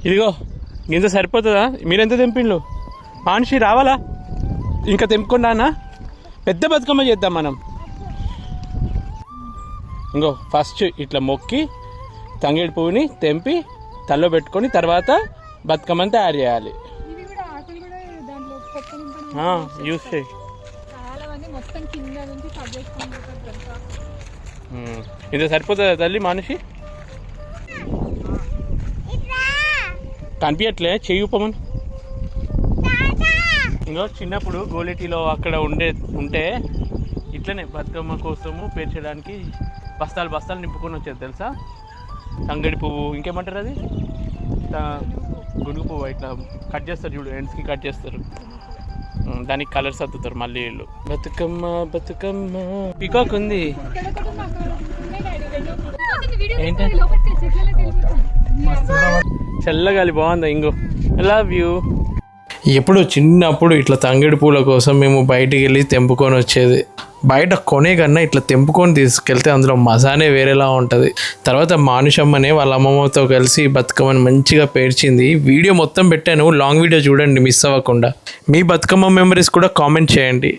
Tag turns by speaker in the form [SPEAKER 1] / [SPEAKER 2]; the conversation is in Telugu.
[SPEAKER 1] ఇదిగో ఇంత సరిపోతుందా? మీరెంత తెంపిండ్లు? మనిషి రావాలా? ఇంకా తెంపుకున్నానా? పెద్ద బతుకమ్మ చేద్దాం మనం. ఇంకో ఫస్ట్ ఇట్లా మొక్కి తంగేడు పువ్వుని తెంపి తల్లో పెట్టుకొని తర్వాత బతుకమ్మని తయారు చేయాలి. యూస్ చేయి. ఇంత సరిపోతుందా తల్లి మనిషి? కనిపించట్లే, చెయ్యి ఉపమని. ఇంకో చిన్నప్పుడు గోలేటిలో అక్కడ ఉంటే ఇట్లనే బతుకమ్మ కోసము పేర్చడానికి బస్తాలు బస్తాలు నింపుకొని వచ్చేది తెలుసా? తంగడి పువ్వు, ఇంకేమంటారు అది, గునుగు పువ్వు, ఇట్లా కట్ చేస్తారు చూడు, ఎండ్స్కి కట్ చేస్తారు, దానికి కలర్స్ అద్దుతారు మళ్ళీ వీళ్ళు. బతుకమ్మ బతుకమ్మ. పికాక్ ఉంది ఏంటి? చల్లగాలి బాగుందా? ఇంకో లవ్ యూ. ఎప్పుడు చిన్నప్పుడు ఇట్లా తంగేడు పూల కోసం మేము బయటికి వెళ్ళి తెంపుకొని వచ్చేది. బయట కొనే కన్నా ఇట్లా తెంపుకొని తీసుకెళ్తే అందులో మజానే వేరేలా ఉంటుంది. తర్వాత మానుషమ్మనే వాళ్ళ అమ్మమ్మతో కలిసి బతుకమ్మని మంచిగా పేర్చింది. వీడియో మొత్తం పెట్టాను, లాంగ్ వీడియో చూడండి మిస్ అవ్వకుండా. మీ బతుకమ్మ మెమరీస్ కూడా కామెంట్ చేయండి.